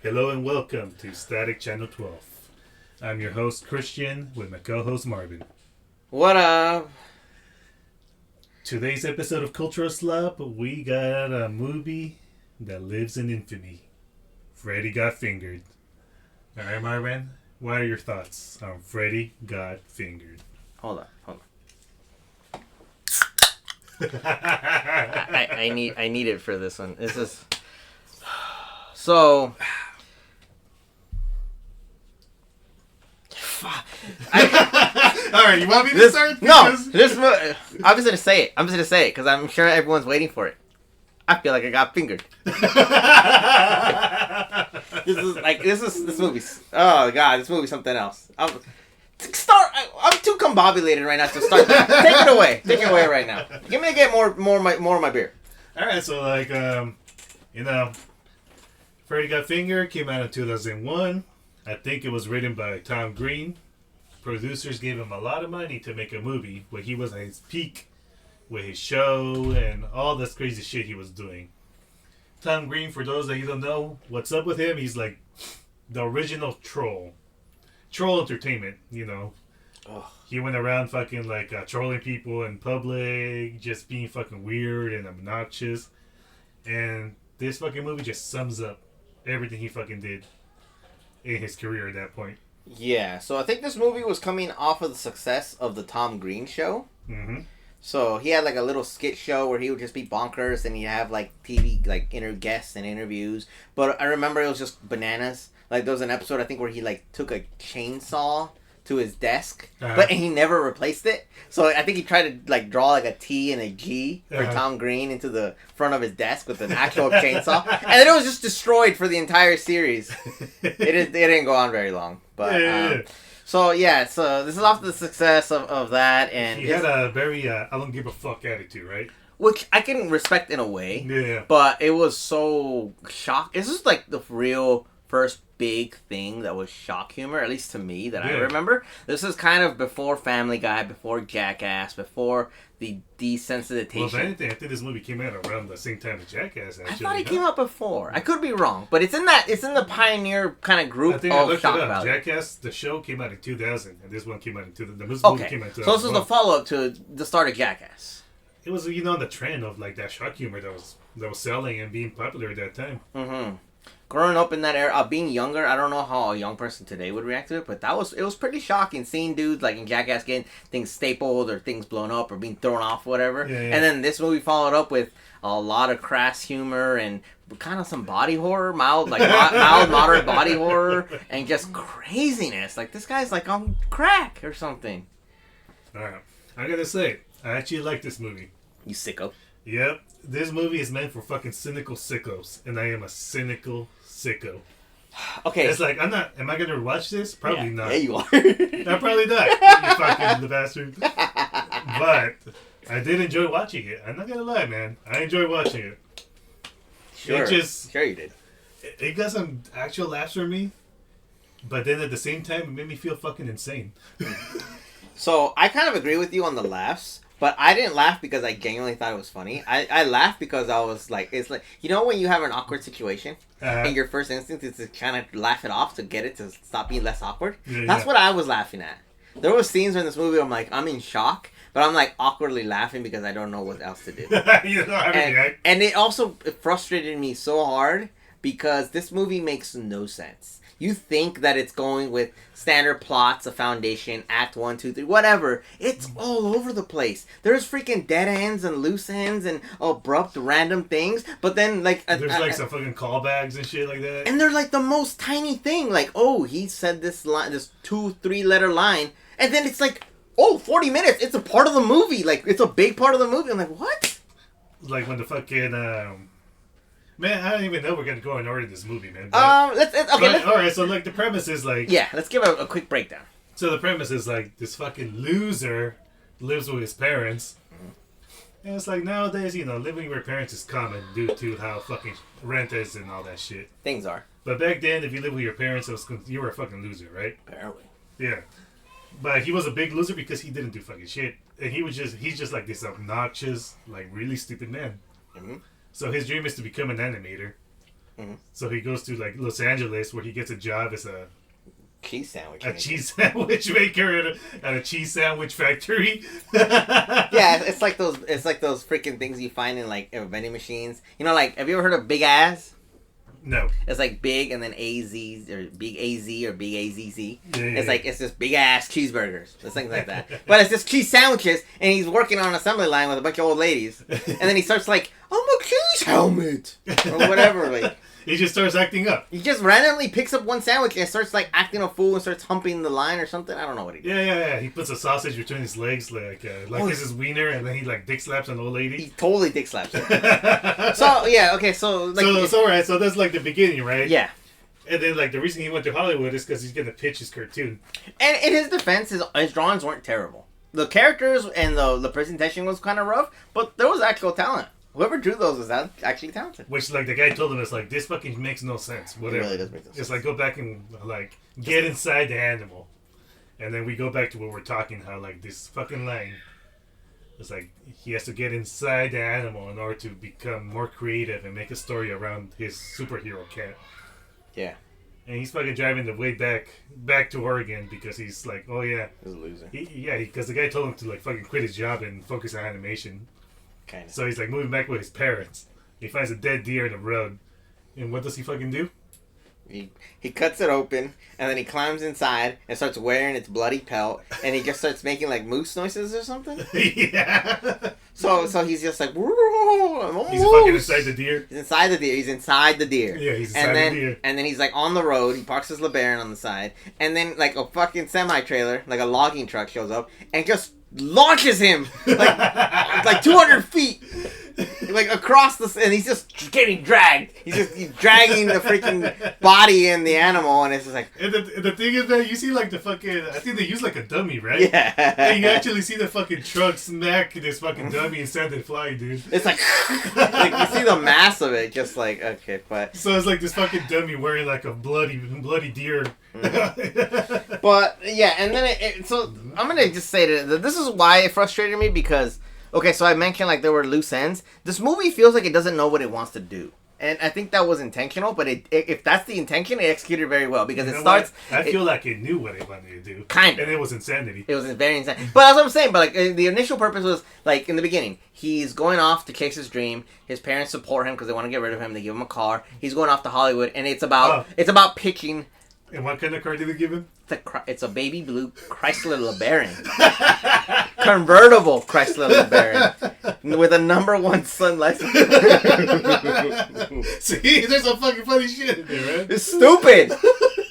Hello and welcome to Static Channel 12. I'm your host Christian with my co-host Marvin. What up? Today's episode of Culture Slop, we got a movie that lives in infamy. Freddy Got Fingered. Alright Marvin, what are your thoughts on Freddy Got Fingered? Hold on. I need it for this one. This is so. Alright, you want me to start? No, I'm just gonna say it. Because I'm sure everyone's waiting for it. I feel like I got fingered. This movie's. Oh god, this movie's something else. I'm too combobulated right now to start. Take it away right now. Give me to get more of my beer. Alright, so Freddy Got Fingered came out in 2001. I think it was written by Tom Green. Producers gave him a lot of money to make a movie where he was at his peak with his show and all this crazy shit he was doing. Tom Green, for those that you don't know, what's up with him? He's like the original troll. Troll entertainment, you know. Ugh. He went around fucking trolling people in public, just being fucking weird and obnoxious. And this fucking movie just sums up everything he fucking did in his career at that point. Yeah, so I think this movie was coming off of the success of the Tom Green show. Mm-hmm. So he had like a little skit show where he would just be bonkers and he'd have like TV guests and interviews. But I remember it was just bananas. Like there was an episode I think where he like took a chainsaw to his desk, and he never replaced it. So I think he tried to like draw like a T and a G for Tom Green into the front of his desk with an actual chainsaw, and then it was just destroyed for the entire series. It didn't go on very long, but so this is off the success of that, and he had a very I don't give a fuck attitude, right? Which I can respect in a way, yeah. But it was so shock. This is like the real first big thing that was shock humor, at least to me, that I remember. This is kind of before Family Guy, before Jackass, before the desensitization. Well, if anything, I think this movie came out around the same time as Jackass, actually. I thought it came out before. I could be wrong, but it's in the pioneer kind of group I think of I looked shock it up. value. Jackass, the show came out in 2000, and this one came out in 2000. The movie came out in 2000. So this is the follow-up to the start of Jackass. It was, the trend of like that shock humor that was selling and being popular at that time. Mm-hmm. Growing up in that era, being younger, I don't know how a young person today would react to it, but it was pretty shocking seeing dudes like in Jackass getting things stapled or things blown up or being thrown off, whatever. Yeah. And then this movie followed up with a lot of crass humor and kind of some body horror, mild, moderate body horror, and just craziness. Like this guy's like on crack or something. Alright, I gotta say, I actually like this movie. You sicko. Yep, this movie is meant for fucking cynical sickos, and I am a cynical sicko. Okay. It's like, am I gonna watch this? Probably not. Yeah, you are. I'm probably not, you fucking the bastard. But I did enjoy watching it. I'm not gonna lie, man. I enjoyed watching it. Sure. Sure you did. It got some actual laughs for me, but then at the same time, it made me feel fucking insane. So, I kind of agree with you on the laughs. But I didn't laugh because I genuinely thought it was funny. I laughed because I was like, it's like, you know when you have an awkward situation and your first instinct is to kind of laugh it off to get it to stop being less awkward? That's what I was laughing at. There were scenes in this movie where I'm like, I'm in shock, but I'm like awkwardly laughing because I don't know what else to do. And it also frustrated me so hard because this movie makes no sense. You think that it's going with standard plots, a foundation, act 1, 2, 3, whatever. It's all over the place. There's freaking dead ends and loose ends and abrupt random things. But then there's some fucking callbacks and shit like that. And they're like the most tiny thing. Like, oh, he said this line, this 2-3 letter line. And then it's like, 40 minutes. It's a part of the movie. Like, it's a big part of the movie. I'm like, what? Like when the fucking... Man, I don't even know we're going to go in order this movie, man. Let's alright, so like the premise is like... Yeah, let's give a quick breakdown. So the premise is like this fucking loser lives with his parents. And it's like nowadays, living with your parents is common due to how fucking rent is and all that shit. Things are. But back then, if you lived with your parents, you were a fucking loser, right? Apparently. Yeah. But he was a big loser because he didn't do fucking shit. And he's just like this obnoxious, like really stupid man. Mm-hmm. So his dream is to become an animator. Mm-hmm. So he goes to like Los Angeles where he gets a job as a cheese sandwich. Cheese sandwich maker at a cheese sandwich factory. Yeah, it's like those freaking things you find in like vending machines. You know, like have you ever heard of Big Ass? No. It's like big and then AZ or big AZ or big AZZ. Yeah. It's like it's just big ass cheeseburgers. It's things like that. But it's just cheese sandwiches, and he's working on an assembly line with a bunch of old ladies, and then he starts like, "I'm a cheese helmet," or whatever. Like he just starts acting up. he just randomly picks up one sandwich and starts like acting a fool and starts humping the line or something. I don't know what he does. Yeah. He puts a sausage between his legs, like this is wiener, and then he like dick slaps an old lady. He totally dick slaps her. So yeah, okay, so like so right, so that's like the beginning, right? Yeah. And then like the reason he went to Hollywood is because he's gonna pitch his cartoon. And in his defense, his drawings weren't terrible. The characters and the presentation was kind of rough, but there was actual talent. Whoever drew those was actually talented. Which, like, the guy told him, it's like, this fucking makes no sense. Whatever. It really does make no sense. It's like, go back and, like, get inside the animal. And then we go back to what we're talking, how, like, this fucking line, it's like, he has to get inside the animal in order to become more creative and make a story around his superhero cat. Yeah. And he's fucking driving the way back to Oregon because he's like, oh, yeah. He's a loser. Because the guy told him to, like, fucking quit his job and focus on animation. Kind of. So he's like moving back with his parents. He finds a dead deer in the road. And what does he fucking do? He cuts it open, and then he climbs inside and starts wearing its bloody pelt, and he just starts making like moose noises or something. Yeah. So he's just like, he's fucking inside the deer. He's inside the deer. He's inside the deer. Yeah, he's inside the deer. And then he's like on the road. He parks his LeBaron on the side, and then like a fucking semi-trailer, like a logging truck, shows up and just launches him like 200 feet. Like across and he's just getting dragged. He's dragging the freaking body in the animal, and it's just like. And the thing is that you see like the fucking. I think they use like a dummy, right? Yeah. And you actually see the fucking truck smack this fucking dummy and send it flying, dude. It's like you see the mass of it, just like okay, but. So it's like this fucking dummy wearing like a bloody deer. Mm-hmm. But yeah, and then so I'm gonna just say that this is why it frustrated me because. Okay, so I mentioned like there were loose ends. This movie feels like it doesn't know what it wants to do. And I think that was intentional, but if that's the intention, it executed very well because it starts... I feel like it knew what it wanted to do. Kind of. And it was insanity. It was very insane. But that's what I'm saying. But like the initial purpose was like in the beginning, he's going off to chase his dream. His parents support him because they want to get rid of him. They give him a car. He's going off to Hollywood, and it's about pitching... And what kind of car did they give him? It's a baby blue Chrysler LeBaron. Convertible Chrysler LeBaron. With a #1 sun license. See, there's some fucking funny shit in there, man. It's stupid.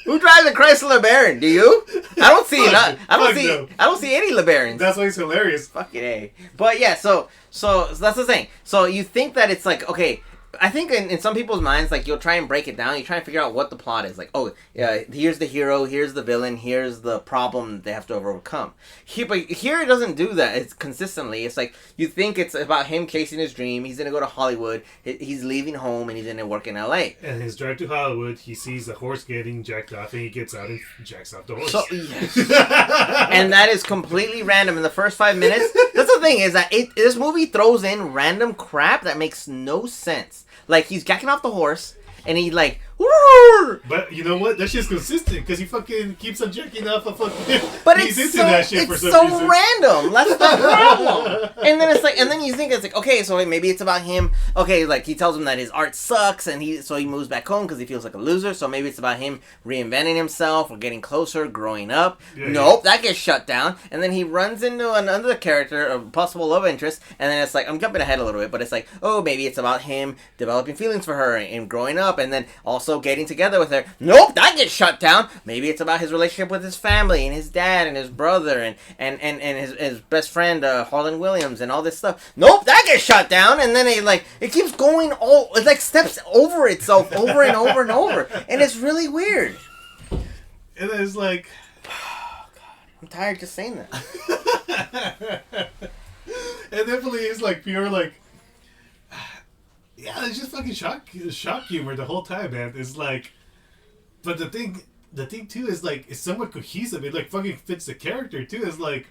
Who drives a Chrysler LeBaron? Do you? I don't see I don't see any LeBarons. That's why it's hilarious. Fucking A. But yeah, so that's the thing. So you think that it's like, okay, I think in some people's minds, like, you'll try and break it down. You try and figure out what the plot is. Like, oh, yeah, here's the hero, here's the villain, here's the problem they have to overcome. But here it doesn't do that. It's consistently. It's like, you think it's about him chasing his dream. He's going to go to Hollywood. He's leaving home, and he's going to work in L.A. And his drive to Hollywood, he sees a horse getting jacked off, and he gets out and jacks off the horse. So, yes. And that is completely random in the first 5 minutes. That's the thing, is that this movie throws in random crap that makes no sense. Like, he's jacking off the horse, and he, like, Woo! But you know what? That shit's consistent, because he fucking keeps on jacking off a fucking... But he's it's into that shit for some so reason. random. That's the problem. And then it's like, and then you think it's like, okay, so maybe it's about him. Okay, like, he tells him that his art sucks, and so he moves back home because he feels like a loser. So maybe it's about him reinventing himself or getting closer, growing up. Yeah, nope, that gets shut down. And then he runs into another character, a possible love interest, and then it's like, I'm jumping ahead a little bit, but it's like, oh, maybe it's about him developing feelings for her and growing up, and then also getting together with her. Nope, that gets shut down. Maybe it's about his relationship with his family and his dad and his brother and his best friend Harlan Williams and all this stuff. Nope, that gets shut down. And then it keeps going it like steps over itself over and over and over, and it's really weird. And it's like, oh, God, I'm tired just saying that. It definitely is like pure like. Yeah, it's just fucking shock humor the whole time, man. It's like, but the thing too is like it's somewhat cohesive. It like fucking fits the character too. It's like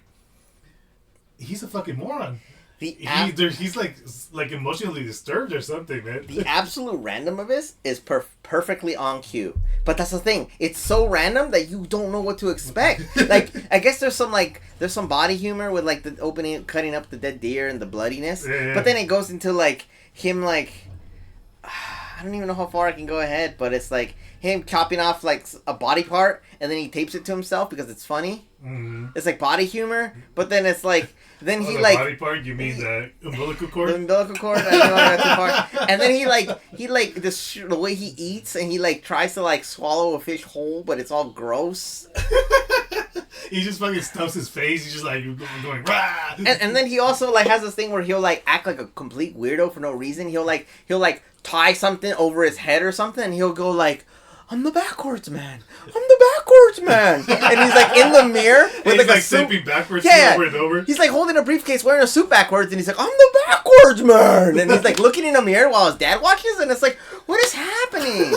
he's a fucking moron. He's like emotionally disturbed or something, man. The absolute random of this is perfectly on cue. But that's the thing. It's so random that you don't know what to expect. Like, I guess there's some body humor with like the opening, cutting up the dead deer and the bloodiness. Yeah. But then it goes into like him like, I don't even know how far I can go ahead, but it's like him chopping off like a body part and then he tapes it to himself because it's funny. Mm-hmm. It's like body humor, but then it's like he the like body part. You mean the umbilical cord? The umbilical cord. I know that's too far. And then he like the way he eats and he like tries to like swallow a fish whole, but it's all gross. He just fucking stuffs his face. He's just like going rah. And then he also like has this thing where he'll like act like a complete weirdo for no reason. He'll like tie something over his head or something, and he'll go like, I'm the backwards man. I'm the backwards man. And he's like in the mirror with like stepping backwards over and over. He's like holding a briefcase wearing a suit backwards and he's like, I'm the backwards man. And he's like looking in a mirror while his dad watches and it's like, what is happening?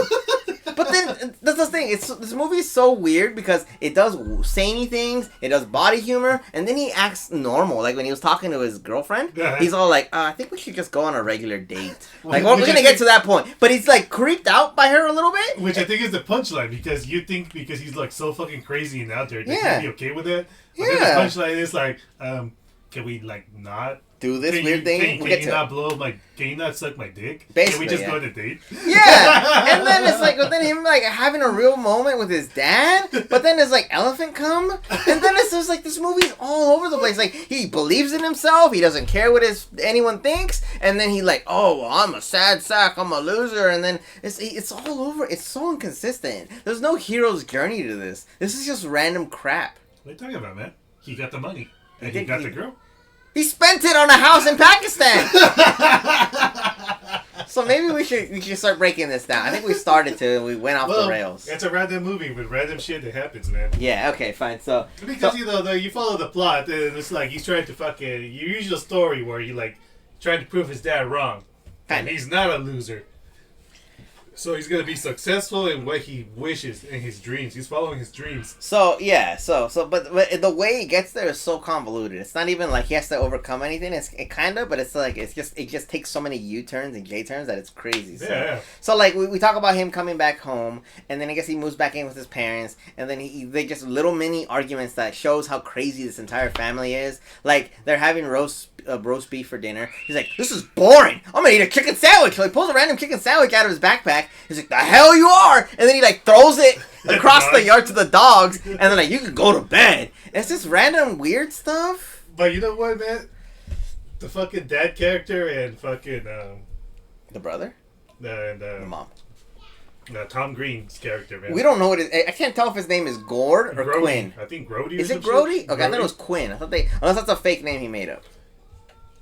But then that's the thing. This movie is so weird because it does zany things, it does body humor, and then he acts normal. Like when he was talking to his girlfriend, he's all like, I think we should just go on a regular date. Like, we're gonna get to that point. But he's like creeped out by her a little bit. Which I think is the punchline because you think because he's like so fucking crazy and out there, they can be okay with it. But then the punchline is like, can we like not do this weird thing? Can you not blow my? Can you not suck my dick? Basically, can we just go on a date? Yeah, and then it's like, but then him like having a real moment with his dad. But then it's like elephant cum, and then it's just like this movie's all over the place. Like he believes in himself, he doesn't care what anyone thinks, and then he like, oh, well, I'm a sad sack, I'm a loser, and then it's all over. It's so inconsistent. There's no hero's journey to this. This is just random crap. What are you talking about, man? He got the money and he got the girl. He spent it on a house in Pakistan. So maybe we should start breaking this down. I think we started to. We went off the rails. It's a random movie with random shit that happens, man. Yeah. Okay. Fine. So because you follow the plot, and it's like he's trying to fucking your usual story where you like trying to prove his dad wrong, and he's not a loser. So he's gonna be successful in what he wishes in his dreams. He's following his dreams. So yeah, but the way he gets there is so convoluted. It's not even like he has to overcome anything. But it's like it just takes so many U-turns and J-turns that it's crazy. So, yeah. So like we talk about him coming back home, and then I guess he moves back in with his parents, and then they just little mini arguments that shows how crazy this entire family is. Like they're having roast beef for dinner. He's like, this is boring. I'm gonna eat a chicken sandwich. So he pulls a random chicken sandwich out of his backpack. He's like, the hell you are! And then he like throws it across the yard to the dogs, and then like, you can go to bed. It's just random weird stuff. But you know what, man? The fucking dad character and fucking the brother, the mom. Tom Green's character, man. We don't know what I can't tell if his name is Gord or Grody. Quinn. I think Grody. Is it Grody? Okay, I thought it was Quinn. I thought unless that's a fake name he made up.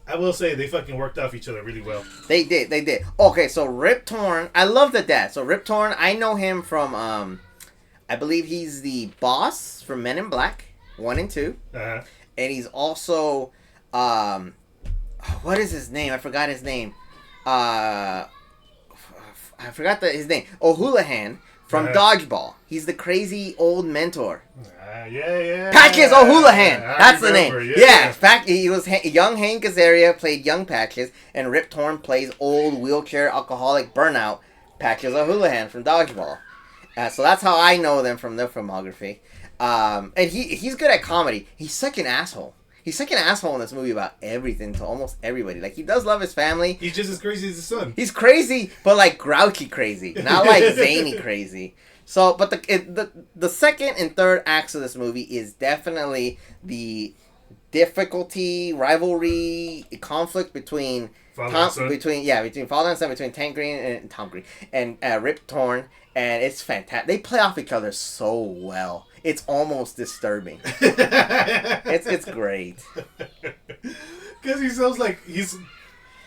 I will say they fucking worked off each other really well. They did. Okay, so Rip Torn. I love the dad. So Rip Torn, I know him from, I believe he's the boss from Men in Black 1 and 2. Uh-huh. And he's also, what is his name? I forgot his name. I forgot his name. O'Houlihan from Dodgeball. He's the crazy old mentor. Yeah. Patches O'Houlihan. That's the name. Yeah. He was young Hank Azaria played young Patches, and Rip Torn plays old wheelchair alcoholic burnout Patches O'Houlihan from Dodgeball. So that's how I know them from their filmography. And he's good at comedy. He's such an asshole. He's such an asshole in this movie about everything to almost everybody. Like, he does love his family. He's just as crazy as his son. He's crazy, but like grouchy crazy, not like zany crazy. So, but the second and third acts of this movie is definitely the difficulty, rivalry, conflict between father and son, between Tank Green and Tom Green and Rip Torn, and it's fantastic. They play off each other so well. It's almost disturbing. It's great. Because he sounds like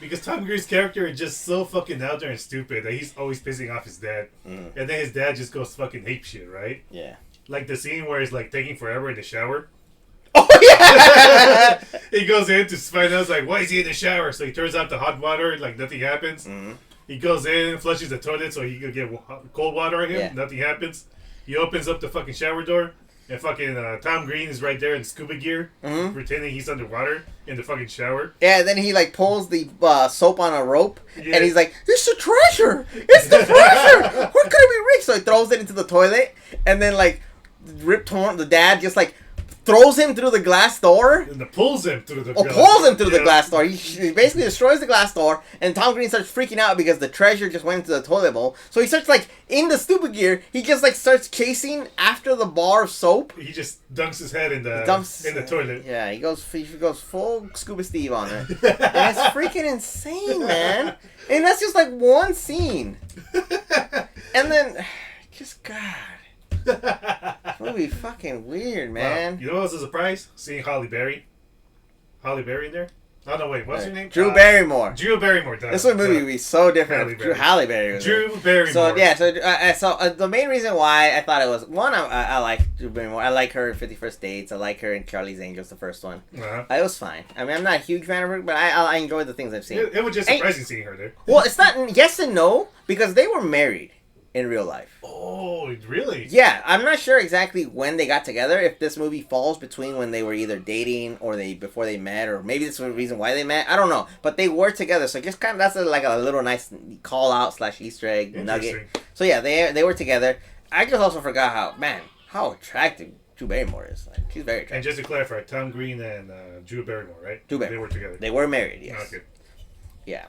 because Tom Green's character is just so fucking out there and stupid that he's always pissing off his dad. And then his dad just goes fucking ape shit, right? Yeah. Like the scene where he's like taking forever in the shower. Oh, yeah! He goes in to find out, like, why is he in the shower? So he turns out the hot water, like nothing happens. Mm-hmm. He goes in, flushes the toilet so he could get cold water on him. Yeah. Nothing happens. He opens up the fucking shower door. And fucking Tom Green is right there in scuba gear, pretending he's underwater in the fucking shower. Yeah, then he like pulls the soap on a rope, and he's like, "It's the treasure! It's the treasure! We're gonna be rich!" So he throws it into the toilet, and then like Rip Torn, the dad, just like throws him through the glass door. And pulls him through the the glass door. He basically destroys the glass door, and Tom Green starts freaking out because the treasure just went into the toilet bowl. So he starts like in the scuba gear. He just like starts chasing after the bar of soap. He just dunks his head in the toilet. Yeah, he goes full Scuba Steve on it. And it's freaking insane, man. And that's just like one scene. And then, just God. This movie fucking weird, man. Wow. You know what was a surprise? Seeing Halle Berry. Halle Berry in there? Oh, no, wait. What's her name? Drew Barrymore. Drew Barrymore. This movie would be so different if Halle Berry was Drew Barrymore. So, yeah. So, the main reason why I thought it was... One, I like Drew Barrymore. I like her in 51st Dates. I like her in Charlie's Angels, the first one. It was fine. I mean, I'm not a huge fan of her, but I enjoyed the things I've seen. It was just surprising seeing her there. Well, it's not... Yes and no, because they were married in real life. Oh, really? Yeah, I'm not sure exactly when they got together. If this movie falls between when they were either dating or before they met, or maybe this is the reason why they met. I don't know, but they were together. So just kind of that's like a little nice call out / Easter egg nugget. So yeah, they were together. I just also forgot how attractive Drew Barrymore is. Like, she's very attractive. And just to clarify, Tom Green and Drew Barrymore, right? Drew Barrymore. They were together. They were married. Yes. Okay. Yeah.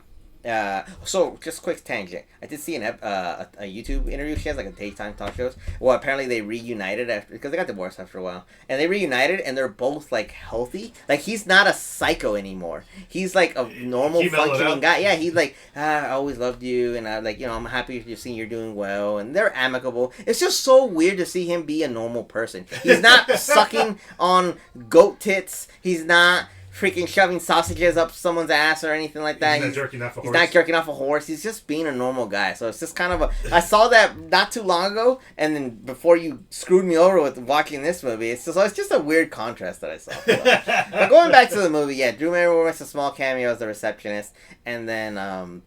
So just quick tangent. I did see a YouTube interview. She has like a daytime talk shows. Well, apparently they reunited because they got divorced after a while, and they reunited, and they're both like healthy. Like he's not a psycho anymore. He's like a normal functioning guy. Yeah, he's like, I always loved you, and I'm happy you're seeing you're doing well, and they're amicable. It's just so weird to see him be a normal person. He's not sucking on goat tits. He's not freaking shoving sausages up someone's ass or anything like that. He's not jerking off a horse. He's not jerking off a horse. He's just being a normal guy. So it's just kind of I saw that not too long ago, and then before you screwed me over with watching this movie, it's just a weird contrast that I saw. So. But going back to the movie, yeah, Drew Barrymore makes a small cameo as the receptionist, and then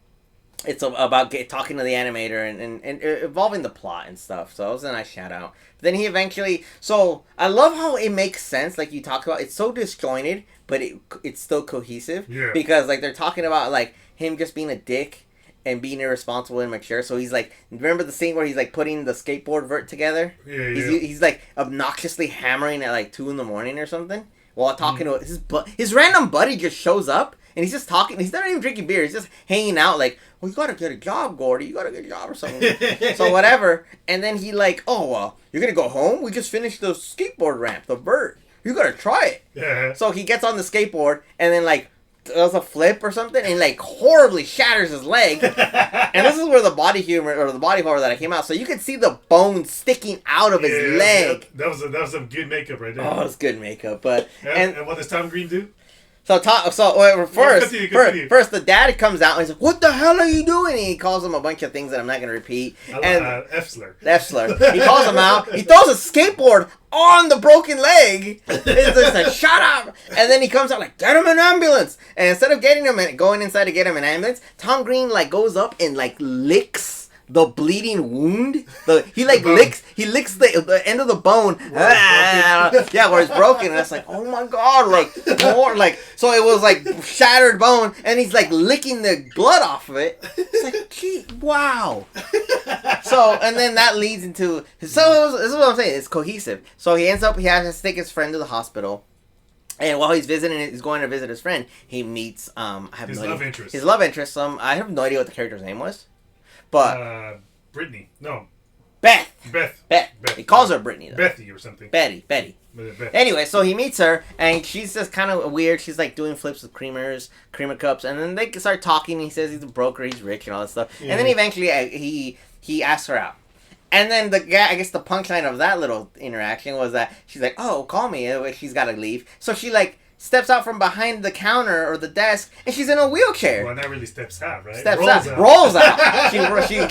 it's about talking to the animator and evolving the plot and stuff. So it was a nice shout out. Then he eventually... So I love how it makes sense, like you talked about. It's so disjointed, but it's still cohesive. Yeah. Because like they're talking about like him just being a dick and being irresponsible and immature. So he's like... Remember the scene where he's like putting the skateboard vert together? Yeah, He's like obnoxiously hammering at like 2 a.m. or something. While talking to his random buddy just shows up. And he's just talking. He's not even drinking beer. He's just hanging out like, well, you gotta get a job, Gordy. You gotta get a job or something. So whatever. And then he like, oh, well, you're gonna go home? We just finished the skateboard ramp, the vert. You gotta try it. Yeah. So he gets on the skateboard and then like does a flip or something and like horribly shatters his leg. And this is where the body humor or the body horror that I came out. So you could see the bone sticking out of his leg. That was some good makeup right there. Oh, it's good makeup. But and what does Tom Green do? First, the dad comes out and he's like, "What the hell are you doing?" And he calls him a bunch of things that I'm not going to repeat. F-slur. He calls him out. He throws a skateboard on the broken leg. It's just like, shut up. And then he comes out like, get him an ambulance. And instead of going inside to get him an ambulance, Tom Green like goes up and like licks the bleeding wound. He licks the end of the bone. Where it's broken. And it's like, oh my god, like more like. So it was like shattered bone, and he's like licking the blood off of it. It's like, gee, wow. So and then that leads into this is what I'm saying. It's cohesive. So he has to take his friend to the hospital. And while he's going to visit his friend, he meets his love interest. His love interest. I have no idea what the character's name was. But Brittany. No. Beth. Beth. He calls her Brittany, though. Betty or something. Betty. Anyway, so he meets her, and she's just kind of weird. She's like doing flips with creamer cups, and then they start talking. He says he's a broker, he's rich, and all that stuff. Yeah. And then eventually he asks her out. And then the guy, I guess the punchline of that little interaction was that she's like, "Oh, call me." She's got to leave, so she like steps out from behind the counter or the desk, and she's in a wheelchair. Well, not really steps out, right? Rolls out.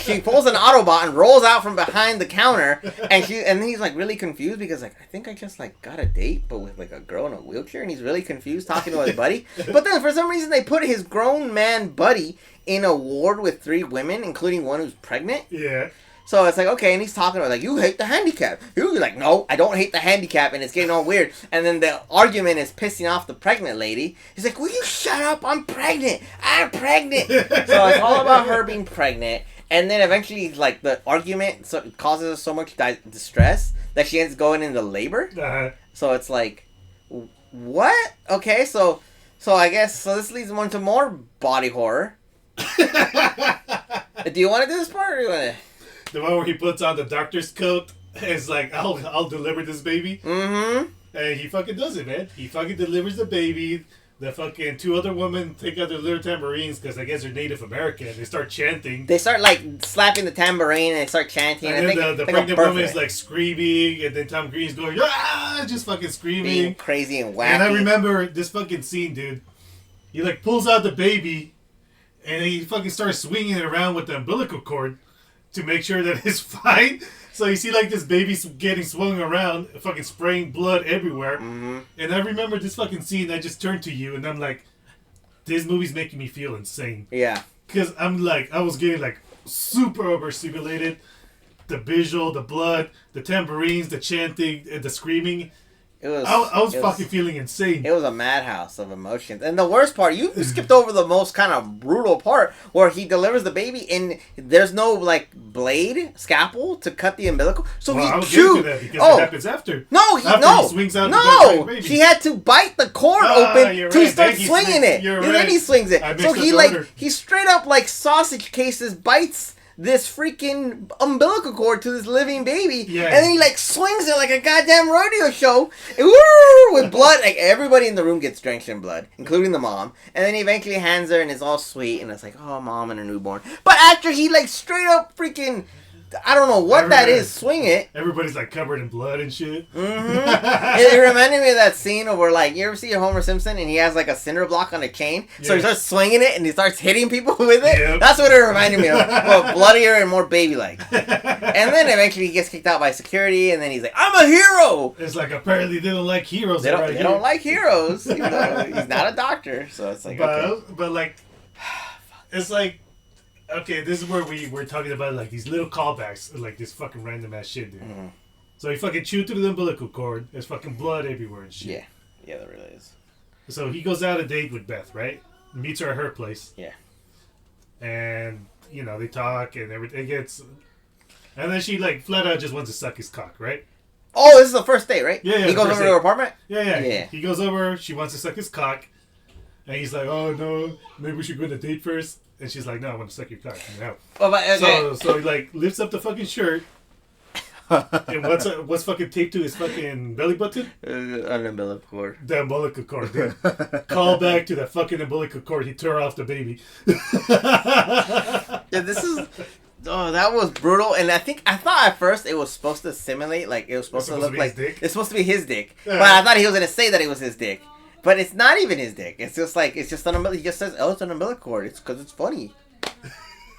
She pulls an Autobot and rolls out from behind the counter, and then he's like really confused because like I think I just like got a date, but with like a girl in a wheelchair, and he's really confused talking to his buddy. But then for some reason they put his grown man buddy in a ward with 3 women, including one who's pregnant. Yeah. So it's like, okay, and he's talking about, like, you hate the handicap. You're like, no, I don't hate the handicap, and it's getting all weird. And then the argument is pissing off the pregnant lady. He's like, will you shut up? I'm pregnant. I'm pregnant. So it's all about her being pregnant. And then eventually, like, the argument causes her so much distress that she ends up going into labor. Uh-huh. So it's like, what? Okay, so I guess, so this leads on to more body horror. Do you want to do this part, or do you want to... The one where he puts on the doctor's coat and is like, I'll deliver this baby. Mm-hmm. And he fucking does it, man. He fucking delivers the baby. The fucking two other women take out their little tambourines because I guess they're Native American. They start chanting. They start, like, slapping the tambourine and they start chanting. And then the pregnant woman is, like, screaming. And then Tom Green's going, ah! Just fucking screaming. Being crazy and wacky. And I remember this fucking scene, dude. He, like, pulls out the baby. And he fucking starts swinging it around with the umbilical cord to make sure that it's fine. So you see, like, this baby getting swung around, fucking spraying blood everywhere. Mm-hmm. And I remember this fucking scene. I just turned to you, and I'm like, this movie's making me feel insane. Yeah. Because I'm like, I was getting, like, super overstimulated. The visual, the blood, the tambourines, the chanting, the screaming. I was fucking feeling insane. It was a madhouse of emotions. And the worst part, you skipped over the most kind of brutal part where he delivers the baby and there's no, like, blade, scalpel to cut the umbilical. So I he was chewed. That because it happens after. He swings out no. the baby. He had to bite the cord open to start then swinging it. And then he swings it. So he straight up, like, sausage cases, bites this freaking umbilical cord to this living baby, and then he, like, swings it like a goddamn rodeo show, with blood. Like, everybody in the room gets drenched in blood, including the mom, and then he eventually hands her, and it's all sweet, and it's like, oh, mom and her newborn. But after he, like, straight up freaking, I don't know what that is, swing it. Everybody's, like, covered in blood and shit. Mm-hmm. It reminded me of that scene where, like, you ever see Homer Simpson and he has, like, a cinder block on a chain? So he starts swinging it and he starts hitting people with it? Yep. That's what it reminded me of. But bloodier and more baby-like. And then eventually he gets kicked out by security and then he's like, I'm a hero! It's like, apparently they don't like heroes. They don't like heroes. You know, he's not a doctor. So it's like, okay. But, like, it's like, okay, this is where we're talking about, like, these little callbacks, like, this fucking random ass shit, dude. Mm-hmm. So he fucking chewed through the umbilical cord. There's fucking blood everywhere and shit. Yeah, there really is. So he goes out a date with Beth, right? Meets her at her place. Yeah. And, you know, they talk and everything gets... And then she, like, flat out just wants to suck his cock, right? Oh, this is the first date, right? Yeah. He goes over to her apartment? Yeah. He goes over, she wants to suck his cock. And he's like, oh, no, maybe we should go on a date first. And she's like, no, I want to suck your cock. No. Oh, but, okay. So he, like, lifts up the fucking shirt. And what's fucking taped to his fucking belly button? An umbilical cord. The umbilical cord, dude. Call back to that fucking umbilical cord. He tore off the baby. Yeah, this is... Oh, that was brutal. And I thought at first it was supposed to simulate, like, it was supposed to look like... It's supposed to be his dick. But I thought he was going to say that it was his dick. But it's not even his dick. It's just like, it's just an umbilical. He just says, oh, it's an umbilical cord. It's because it's funny.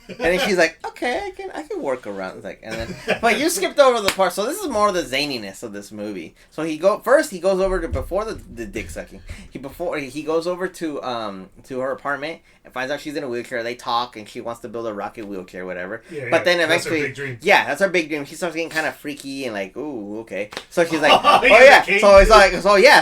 And then she's like, okay, I can work around. It's like, and then, but you skipped over the part. So this is more of the zaniness of this movie. So he goes over to before the dick sucking. He goes over to her apartment and finds out she's in a wheelchair. They talk and she wants to build a rocket wheelchair, whatever. But then eventually, that's her big dream. Yeah, that's her big dream. She starts getting kind of freaky and like, ooh, okay. So she's like, oh yeah. So it's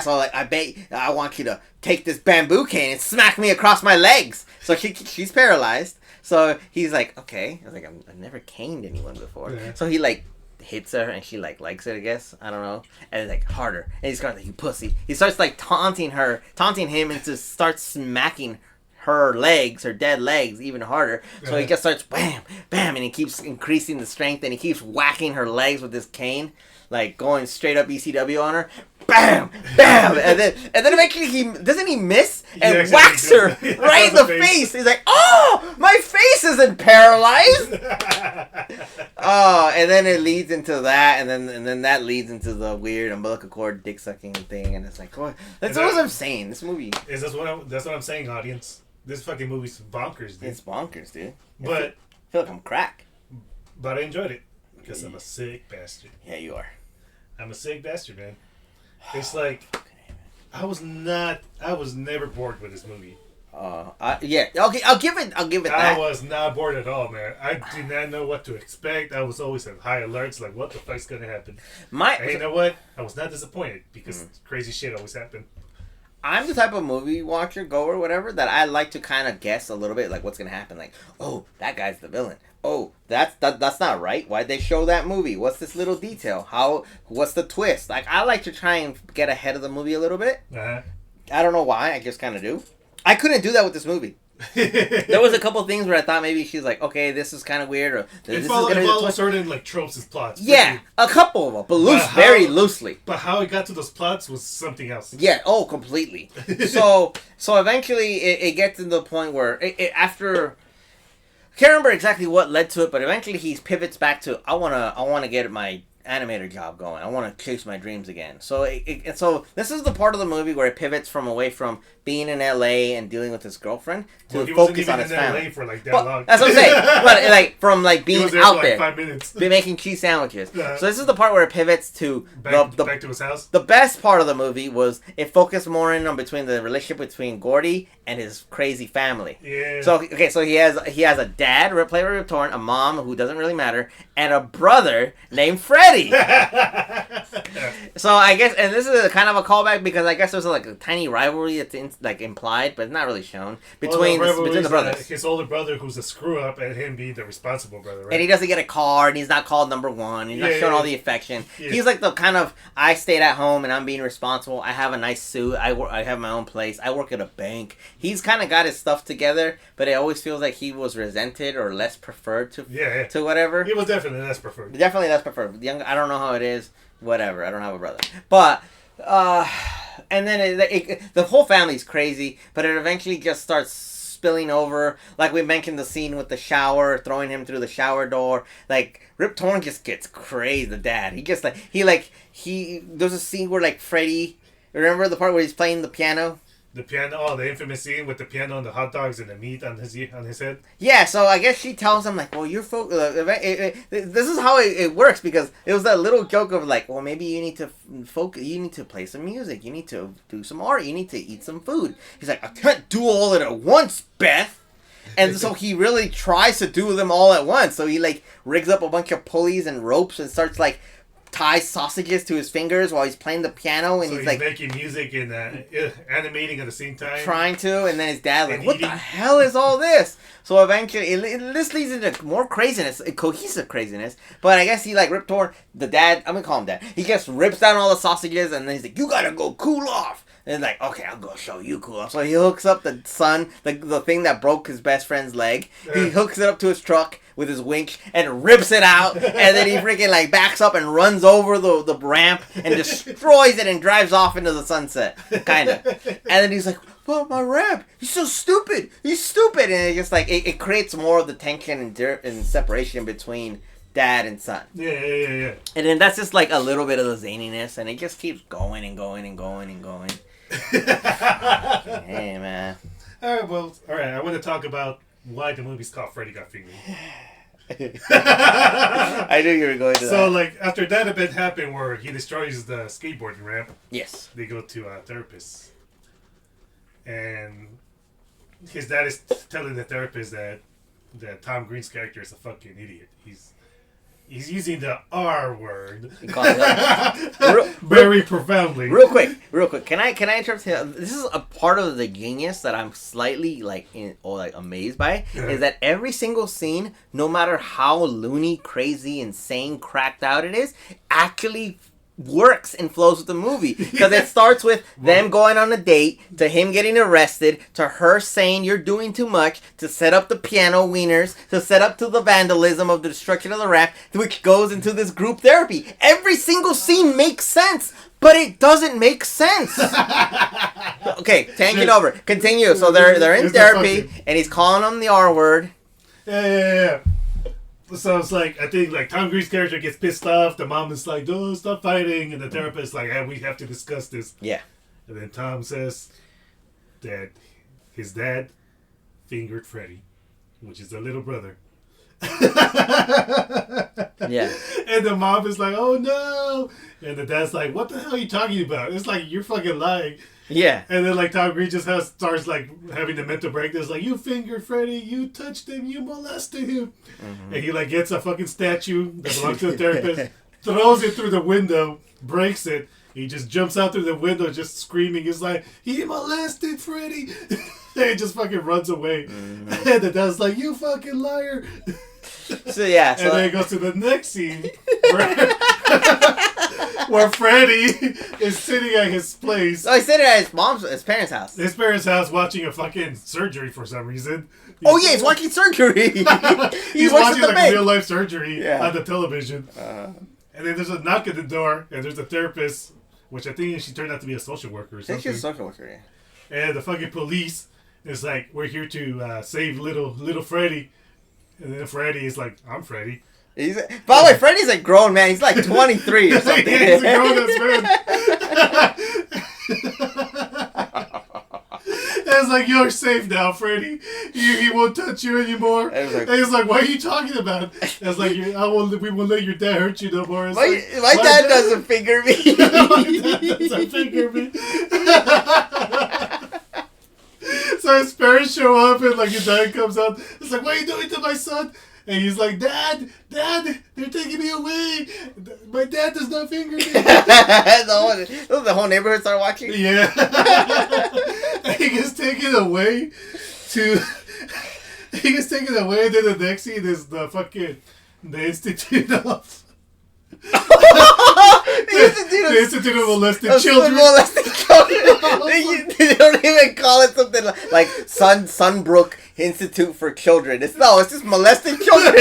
like, I bet I want you to take this bamboo cane and smack me across my legs. So she's paralyzed. So he's like, okay. I was like, I've never caned anyone before. Yeah. So he, like, hits her and she, like, likes it, I guess. I don't know. And it's like, harder. And he's kind of like, you pussy. He starts, like, taunting him and just starts smacking her dead legs, even harder. So he just starts wham, bam, and he keeps increasing the strength and he keeps whacking her legs with this cane, like going straight up ECW on her. Bam, bam, and then eventually he miss and whacks her right in the face. He's like, oh, my face isn't paralyzed. Oh, and then it leads into that, and then that leads into the weird umbilical cord dick sucking thing, and it's like, oh, that's what I'm saying. This movie that's what I'm saying, audience. This fucking movie's bonkers, dude. It's bonkers, dude. But I feel like I'm crack. But I enjoyed it because I'm a sick bastard. Yeah, you are. I'm a sick bastard, man. It's like I was never bored with this movie. Yeah. Okay, I'll give it that. I was not bored at all, man. I did not know what to expect. I was always at high alerts, like what the fuck's gonna happen. And you know what? I was not disappointed because crazy shit always happened. I'm the type of movie watcher, goer, whatever, that I like to kind of guess a little bit, like what's gonna happen. Like, oh, that guy's the villain. Oh, that's not right. Why'd they show that movie? What's this little detail? What's the twist? Like, I like to try and get ahead of the movie a little bit. Uh-huh. I don't know why. I just kind of do. I couldn't do that with this movie. There was a couple things where I thought maybe she's like, okay, this is kind of weird, or this is gonna follow certain like tropes and plots. Yeah, a couple of them, but very loosely. But how it got to those plots was something else. Yeah, completely. so eventually it gets to the point where after. I can't remember exactly what led to it, but eventually he pivots back to I wanna get my animator job going. I want to chase my dreams again. So so this is the part of the movie where it pivots away from being in LA and dealing with his girlfriend to focus on his family. LA for like that long. That's what I'm saying. But like from like being out for there, 5 minutes, be making cheese sandwiches. So this is the part where it pivots to back to his house. The best part of the movie was it focused more in on between the relationship between Gordy and his crazy family. Yeah. So he has a dad, played by Rip Torn, a mom who doesn't really matter, and a brother named Freddy. So I guess, and this is a kind of a callback because I guess there's like a tiny rivalry that's like implied, but it's not really shown between the brothers. His older brother, who's a screw up, and him being the responsible brother, right? And he doesn't get a car, and he's not called number one. He's not showing all the affection. Yeah. He's like the kind of I stayed at home and I'm being responsible. I have a nice suit. I have my own place. I work at a bank. He's kind of got his stuff together, but it always feels like he was resented or less preferred to whatever. He was definitely less preferred. Definitely less preferred. I don't know how it is. Whatever. I don't have a brother. But, and then the whole family's crazy, but it eventually just starts spilling over. Like we mentioned the scene with the shower, throwing him through the shower door. Like, Rip Torn just gets crazy, the dad. There's a scene where like Freddy, remember the part where he's playing the piano? The piano, the infamous scene with the piano and the hot dogs and the meat on his head. Yeah, so I guess she tells him like, well, you're this is how it works because it was that little joke of like, well, maybe you need to focus, you need to play some music, you need to do some art, you need to eat some food. He's like, I can't do all of it at once, Beth. And so he really tries to do them all at once. So he like rigs up a bunch of pulleys and ropes and starts like ties sausages to his fingers while he's playing the piano, and he's like making music and animating at the same time, trying to. And then his dad like, what the hell is all this? So eventually this leads into more craziness, cohesive craziness. But I guess he like Rip Torn, the dad, I'm gonna call him dad, he just rips down all the sausages and then he's like, you gotta go cool off. And like, okay, I'll go show you cool off. So he hooks up the son, the thing that broke his best friend's leg. He hooks it up to his truck with his winch and rips it out. And then he freaking like backs up and runs over the ramp and destroys it and drives off into the sunset. Kinda. And then he's like, well, my ramp, he's so stupid. He's stupid. And it just like, it creates more of the tension and separation between dad and son. Yeah. And then that's just like a little bit of the zaniness, and it just keeps going and going and going and going. Hey, man. Alright, I want to talk about why the movie's called Freddy Got Fingered. I knew you were going to that. So, like, after that event happened where he destroys the skateboarding ramp, yes, they go to a therapist. And his dad is telling the therapist that Tom Green's character is a fucking idiot. He's using the R word. Very profoundly. Real quick. Can I interrupt here? This is a part of the genius that I'm slightly amazed by. Yeah. Is that every single scene, no matter how loony, crazy, insane, cracked out it is, actually works and flows with the movie, because it starts with them going on a date, to him getting arrested, to her saying you're doing too much, to set up the piano wieners, to set up to the vandalism of the destruction of the ramp, which goes into this group therapy. Every single scene makes sense, but it doesn't make sense. Okay, tanking over. Continue. So they're in therapy and he's calling them the R word. Yeah. So it's like, I think like Tom Green's character gets pissed off. The mom is like, "Don't stop fighting," and the therapist is like, "Hey, we have to discuss this." Yeah. And then Tom says that his dad fingered Freddy, which is the little brother. Yeah. And the mom is like, "Oh no!" And the dad's like, "What the hell are you talking about?" It's like, you're fucking lying. Yeah. And then like Tom Green just starts like having the mental breakdowns, like, you fingered Freddy, you touched him, you molested him. Mm-hmm. And he like gets a fucking statue that belongs to the therapist, throws it through the window, breaks it. He just jumps out through the window just screaming. He's like, he molested Freddy. And he just fucking runs away. Mm-hmm. And the dad's like, you fucking liar. So yeah. And then it goes to the next scene where Freddy is sitting at his place. Oh, he's sitting at his parents' house. His parents' house watching a fucking surgery for some reason. He's watching surgery. He's watching like real life surgery on the television. And then there's a knock at the door, and there's a therapist, which I think she turned out to be a social worker or something. I think she's a social worker, yeah. And the fucking police is like, we're here to save little Freddy. And then Freddy is like, I'm Freddy. By the way, Freddy's a grown man. He's like 23 or something. He's a grown-ass man. It's like, you're safe now, Freddy. He won't touch you anymore. And he's like, what are you talking about? It's like, we won't let your dad hurt you no more. My dad doesn't finger me. My dad doesn't finger me. So his parents show up and like his dad comes out. It's like, what are you doing to my son? And he's like, Dad, they're taking me away. My dad does not finger me. The whole neighborhood started watching? Yeah. And he gets taken away and then the next scene is the Institute of... the Institute of Molested Children. They don't even call it something like Sunbrook Institute for Children. It's just molested children.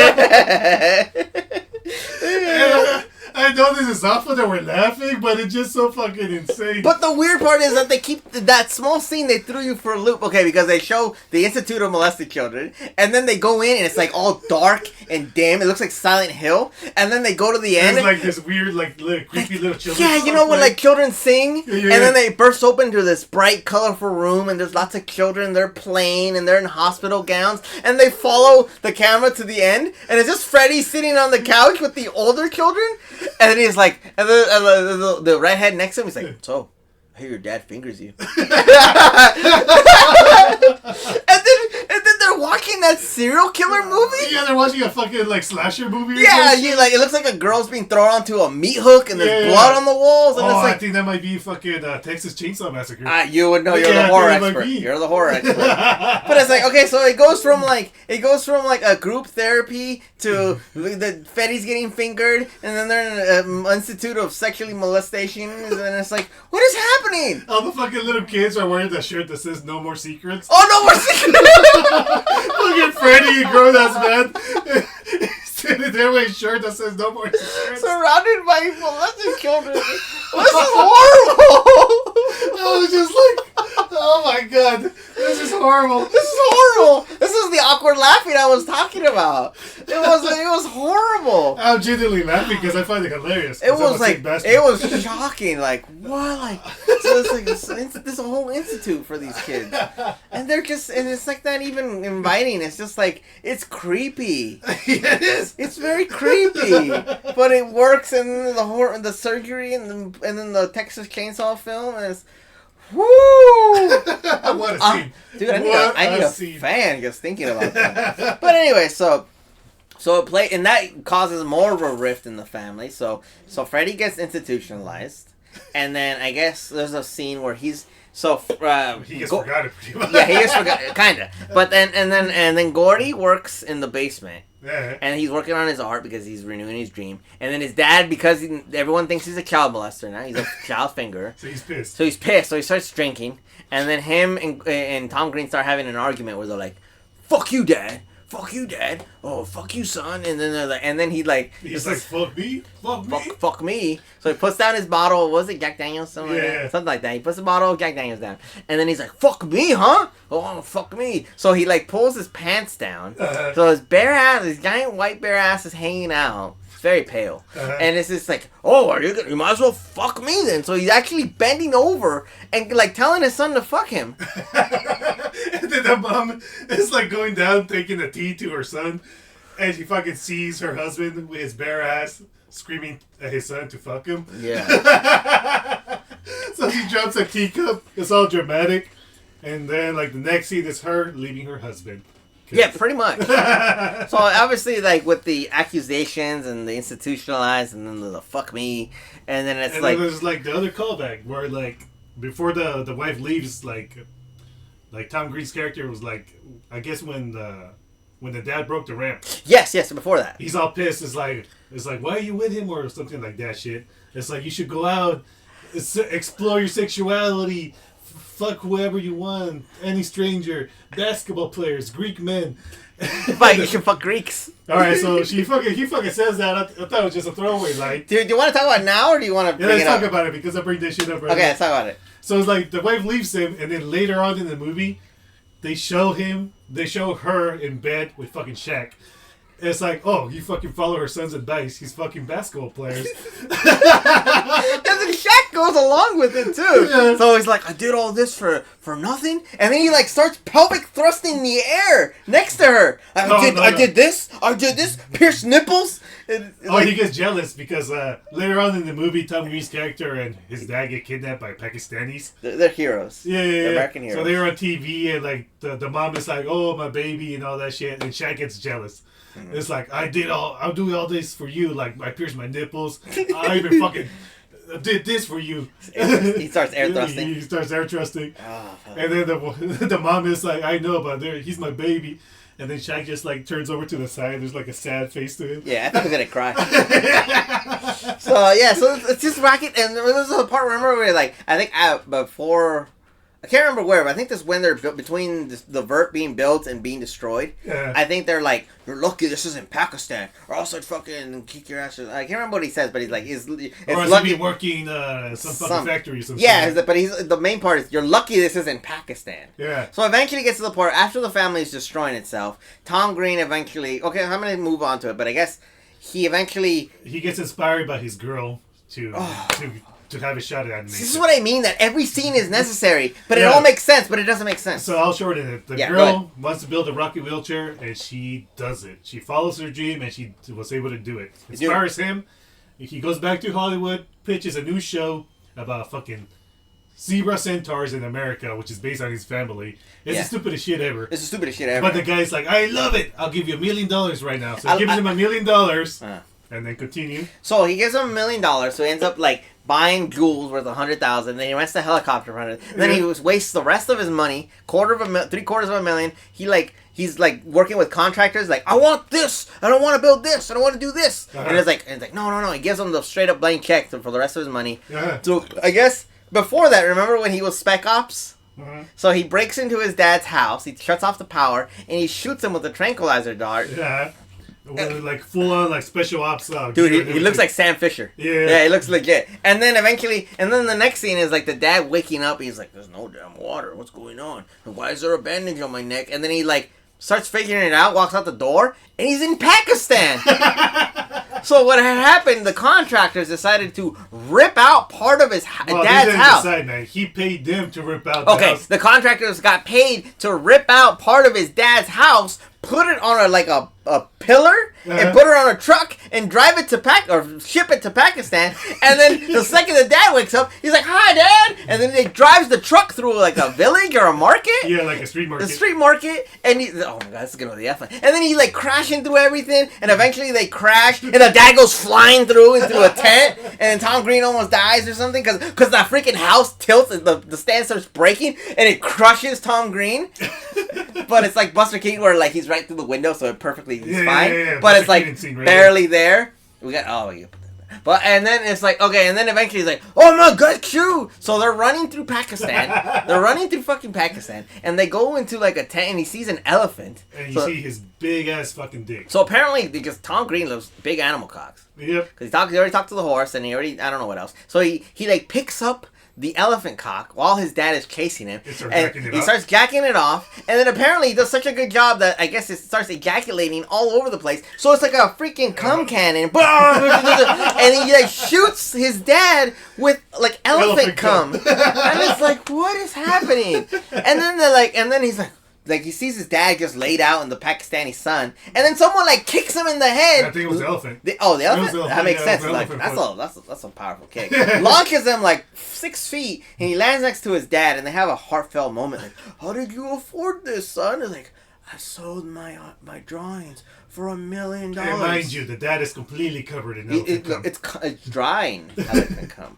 I know this is awful that we're laughing, but it's just so fucking insane. But the weird part is that they keep that small scene, they threw you for a loop. Okay, because they show the Institute of Molested Children, and then they go in and it's like all dark and dim. It looks like Silent Hill. And then they go to the end. It's like this weird, like creepy little children. Yeah, you know when like children sing, and then they burst open to this bright, colorful room, and there's lots of children. They're playing, and they're in hospital gowns, and they follow the camera to the end, and it's just Freddy sitting on the couch with the older children. And then he's like, and the redhead next to him, he's like, so, I hear your dad fingers you. and then they're watching that serial killer movie? Yeah, they're watching a fucking, like, slasher movie. Yeah, it looks like a girl's being thrown onto a meat hook and there's blood on the walls. And it's like, I think that might be fucking Texas Chainsaw Massacre. You would know, you're the horror expert. You're the horror expert. But it's like, okay, so it goes from like a group therapy to the Freddy's getting fingered, and then they're in an institute of sexually molestation, and then it's like, what is happening? All the fucking little kids are wearing the shirt that says "No More Secrets." Oh, no more secrets! Look at Freddy, you grown-ass man. He's sitting there with a shirt that says "No More Secrets." Surrounded by molested children. This is horrible! I was just like, oh my god, this is horrible. This is horrible. This is the awkward laughing I was talking about. It was horrible. I'm genuinely laughing because I find it hilarious. It was shocking. Like, what? Like, so it's like this whole institute for these kids, and it's like not even inviting. It's just like, it's creepy. It is. It's very creepy, but it works. And the surgery and then the Texas Chainsaw film is. Woo! What a scene. Dude, I need a fan just thinking about that. But anyway, so it played, and that causes more of a rift in the family. So Freddy gets institutionalized, and then I guess there's a scene where he gets forgotten pretty much. Yeah, he gets forgotten, kinda. But then Gordy works in the basement. Yeah. And he's working on his art because he's renewing his dream. And then his dad, because everyone thinks he's a child molester now, he's a child fingerer. So he's pissed. So he starts drinking. And then him and Tom Green start having an argument where they're like, "Fuck you, Dad. Fuck you, Dad. Oh, fuck you, son." And then they're like, and then he's like, "Fuck me, fuck me." So he puts down his bottle. What was it, Jack Daniels? Something like that. He puts the bottle of Jack Daniels down, and then he's like, "Fuck me, huh? Oh, fuck me." So he like pulls his pants down. So his giant white bare ass is hanging out. It's very pale, and it's just like, "Oh, you might as well fuck me then." So he's actually bending over and like telling his son to fuck him. And then the mom is like going down taking the tea to her son, and she fucking sees her husband with his bare ass screaming at his son to fuck him. Yeah. So she drops a teacup. It's all dramatic. And then, like, the next scene is her leaving her husband. Yeah, pretty much. So, obviously, like, with the accusations and the institutionalized and then the fuck me. And then it's and like... And then there's, like, the other callback where, like, before the wife leaves, like Tom Green's character was, like, I guess when the dad broke the ramp. Yes, before that. He's all pissed. It's like, why are you with him? Or something like that shit. It's like, you should go out, explore your sexuality, fuck whoever you want, any stranger, basketball players, Greek men. Like, you should fuck Greeks. Alright, so he fucking says that. I thought it was just a throwaway line. Do you want to talk about it now, or do you want to bring let's it up? talk about it, because I bring this shit up right Okay, now. let's talk about it. So it's like, the wife leaves him, and then later on in the movie, they show her in bed with fucking Shaq. And it's like, oh, you fucking follow her son's advice. He's fucking basketball players. And then Shaq goes along with it too. Yeah. So he's like, I did all this for nothing, and then he like starts pelvic thrusting in the air next to her. I did this, pierced nipples. He gets jealous because later on in the movie, Tom Green's character and his dad get kidnapped by Pakistanis. They're heroes. Yeah. They're American heroes. So they were on TV, and like the mom is like, oh, my baby, and all that shit, and Shaq gets jealous. It's like, I'll do all this for you. Like, I pierced my nipples. I even fucking did this for you. He starts air thrusting. He starts air thrusting. Oh, and then the mom is like, I know, but he's my baby. And then Shaq just like turns over to the side. There's like a sad face to him. Yeah, I thought he was gonna cry. So it's just racket. And there was a part, remember, where like, I think before... I can't remember where, but I think this is when they're between the vert being built and being destroyed. Yeah. I think they're like, you're lucky this isn't Pakistan, or else I'd fucking kick your ass. I can't remember what he says, but he's like, it's lucky be working some fucking factory or something. Yeah, but the main part is, you're lucky this isn't Pakistan. Yeah. So eventually gets to the part, after the family is destroying itself, Tom Green eventually, okay, I'm going to move on to it, but I guess he gets inspired by his girl to have a shot at animation. This is what I mean, that every scene is necessary, but it all makes sense, but it doesn't make sense. So I'll shorten it. The girl wants to build a rocket wheelchair, and she does it. She follows her dream, and she was able to do it. Inspires him. He goes back to Hollywood, pitches a new show about fucking zebra centaurs in America, which is based on his family. It's the stupidest shit ever. But the guy's like, I love it. I'll give you $1 million right now. So he gives him $1 million, and then continue. So he gives him $1 million, so he ends up like buying jewels worth $100,000. Then he rents a helicopter for $100,000. Then he wastes the rest of his money, $750,000. He's like working with contractors. Like, I want this. I don't want to build this. I don't want to do this. And it's like no. He gives them the straight up blank check for the rest of his money. So I guess before that, remember when he was Spec Ops? So he breaks into his dad's house. He shuts off the power and he shoots him with a tranquilizer dart. Yeah. Like full on like special ops. Dude, he looks like Sam Fisher. Yeah, he looks legit. And then the next scene is like the dad waking up. He's like, "There's no damn water. What's going on? Why is there a bandage on my neck?" And then he like starts figuring it out, walks out the door, and he's in Pakistan. So what had happened? The contractors decided to rip out part of his dad's house. Man. He paid them to rip out. The contractors got paid to rip out part of his dad's house, put it on a pillar, and put it on a truck and drive it to ship it to Pakistan. And then the second the dad wakes up, he's like, "Hi, Dad!" And then he drives the truck through like a village or a market. Yeah, like a street market. The street market, and oh my god, this is gonna be the F line. And then he like crashing through everything, and eventually they crash, and the dad goes flying through into a tent, and Tom Green almost dies or something because that freaking house tilts, and the stand starts breaking, and it crushes Tom Green. But it's like Buster Keaton, where like he's right through the window, so it perfectly is fine. Yeah. But it's like barely there. We got but and then it's like, okay, and then eventually he's like, "Oh my god, shoot!" So they're running through Pakistan. They're running through fucking Pakistan, and they go into like a tent, and he sees an elephant. And you see his big ass fucking dick. So apparently, because Tom Green loves big animal cocks. Yep. Because he already talked to the horse, and I don't know what else. So he like picks up the elephant cock while his dad is chasing him. He starts jacking it off, and then apparently he does such a good job that I guess it starts ejaculating all over the place. So it's like a freaking cum cannon. And he like shoots his dad with like elephant cum. And it's like, what is happening? And then he's like, like he sees his dad just laid out in the Pakistani sun, and then someone like kicks him in the head. I think it was the elephant. The elephant? That makes sense. Like that's a powerful kick. Launches him like 6 feet, and he lands next to his dad, and they have a heartfelt moment. Like, how did you afford this, son? It's like, I sold my drawings for $1 million. And mind you, the dad is completely covered in elephant cum. It's drying elephant cum.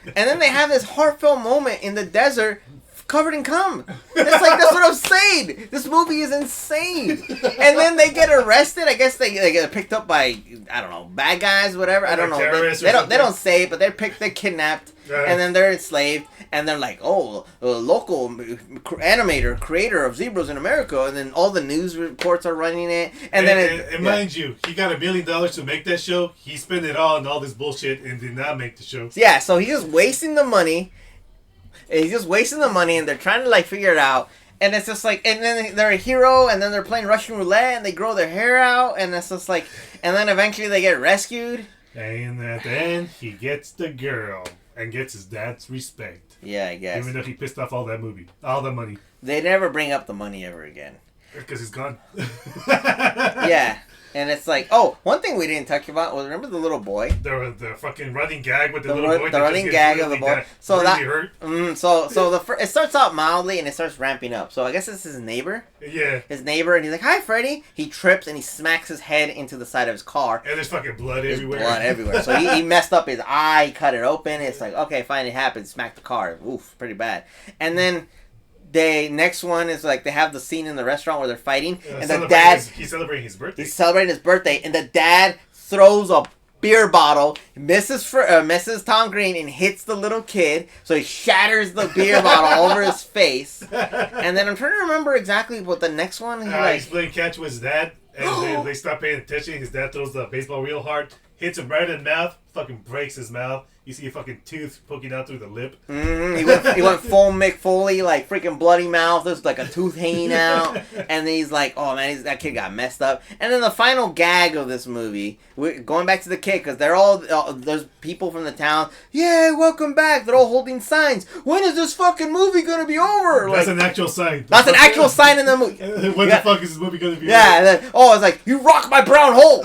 And then they have this heartfelt moment in the desert covered in cum. It's like, that's what I'm saying. This movie is insane. And then they get arrested. I guess they get picked up by, I don't know, bad guys, whatever. I don't know. They don't say it, but they're kidnapped. Right. And then they're enslaved, and they're like, oh, a local animator, creator of zebras in America, and then all the news reports are running it. And mind you, he got $1 million to make that show. He spent it all on all this bullshit and did not make the show. Yeah, so he's just wasting the money. And they're trying to like figure it out. And it's just like, and then they're a hero, and then they're playing Russian roulette, and they grow their hair out, and it's just like, and then eventually they get rescued. And at the end, he gets the girl. And gets his dad's respect. Yeah, I guess. Even though he pissed off all that money. They never bring up the money ever again. Because he's gone. Yeah. And it's like, oh, one thing we didn't talk about was, remember the little boy? The fucking running gag with the little boy. The running gag of the boy. So really that hurt. It starts out mildly and it starts ramping up. So I guess it's his neighbor. Yeah. His neighbor, and he's like, "Hi, Freddy." He trips and he smacks his head into the side of his car. And there's fucking blood everywhere. So he messed up his eye, cut it open. It's like, okay, fine, it happened. Smacked the car. Oof, pretty bad. And then next one is like they have the scene in the restaurant where they're fighting, and the dad he's celebrating his birthday. And the dad throws a beer bottle, misses Tom Green, and hits the little kid. So he shatters the beer bottle over his face. And then I'm trying to remember exactly what the next one. He's playing catch with his dad, and they stop paying attention. His dad throws the baseball real hard, hits him right in the mouth, fucking breaks his mouth. You see a fucking tooth poking out through the lip. Mm-hmm. He went full Mick Foley, like freaking bloody mouth. There's like a tooth hanging out. And then he's like, oh man, that kid got messed up. And then the final gag of this movie, going back to the kid, because they're there's people from the town. Yeah, welcome back. They're all holding signs. When is this fucking movie going to be over? That's an actual sign. That's an actual sign in the movie. When the fuck is this movie going to be over? Yeah. It's like, you rock my brown hole.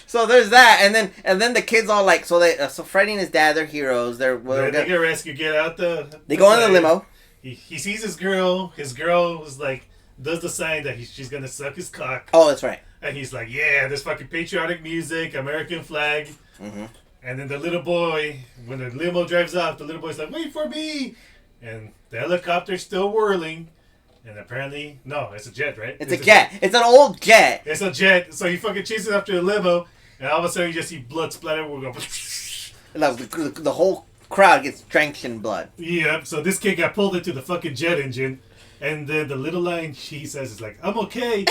So there's that. And then the kids all like, so Freddy and his dad, they're heroes. They get rescued, get out They go in the limo. He sees his girl. His girl was like, does the sign that she's gonna suck his cock. Oh, that's right. And he's like, yeah, there's fucking patriotic music, American flag. Mm-hmm. And then the little boy, when the limo drives off, the little boy's like, wait for me. And the helicopter's still whirling. And apparently, no, it's a jet, right? It's a jet. It's an old jet. It's a jet. So he fucking chases after the limo. And all of a sudden, you just see blood splatter. We're going. The whole crowd gets drenched in blood. Yeah. So this kid got pulled into the fucking jet engine, and then the little line she says is like, "I'm okay."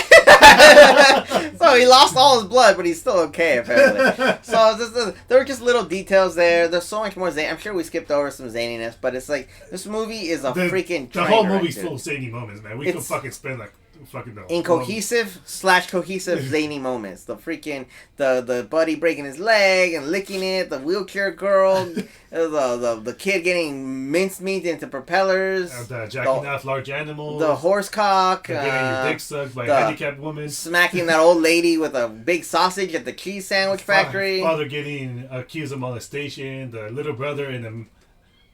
So he lost all his blood, but he's still okay apparently. So there were just little details there. There's so much more zany. I'm sure we skipped over some zaniness, but it's like this movie is freaking. The whole movie's full of zany moments, man. We could fucking spend like. Cohesive zany moments. The buddy breaking his leg and licking it, the wheelchair girl, the kid getting mincemeat into propellers, jacking off large animals, the horse cock, getting your dick sucked by a handicapped woman, smacking that old lady with a big sausage at the cheese sandwich factory, father getting accused of molestation, the little brother in the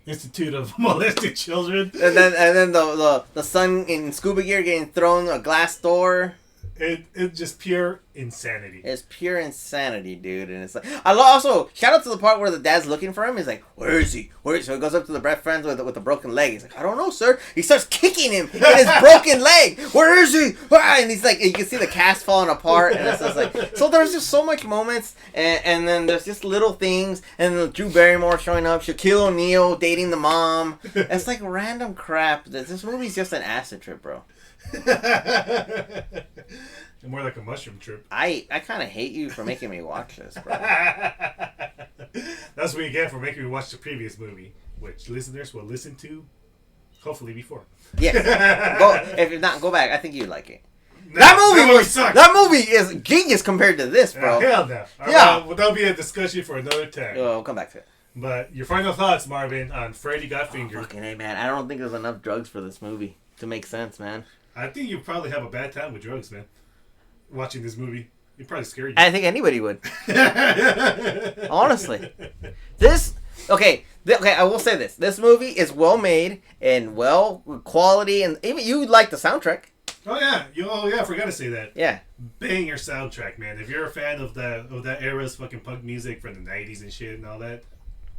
Institute of Molested Children. And then the son in scuba gear getting thrown a glass door. It's just pure insanity. It's pure insanity, dude. And it's like, I also shout out to the part where the dad's looking for him. He's like, "Where is he? Where is he?" So he goes up to the best friends with the broken leg. He's like, "I don't know, sir." He starts kicking him in his broken leg. "Where is he?" And he's like, you can see the cast falling apart. And it's just like, so there's just so much moments, and then there's just little things, and then Drew Barrymore showing up, Shaquille O'Neal dating the mom. It's like random crap. This movie's just an acid trip, bro. More like a mushroom trip. I kind of hate you for making me watch this, bro. That's what you get for making me watch the previous movie, which listeners will listen to, hopefully before. Yes. If not, go back. I think you'd like it. No, that movie is genius compared to this, bro. Hell no. Yeah. Well, that'll be a discussion for another time. We'll come back to it. But your final thoughts, Marvin, on Freddy Got Fingered. Fucking hey, man. I don't think there's enough drugs for this movie. to make sense, man. I think you probably have a bad time with drugs, man. Watching this movie. It probably scare you. I think anybody would. Honestly. This... Okay, I will say this. This movie is well made and well quality, and even you like the soundtrack. Oh yeah, I forgot to say that. Yeah. Banger soundtrack, man. If you're a fan of that era's fucking punk music from the 90s and shit and all that,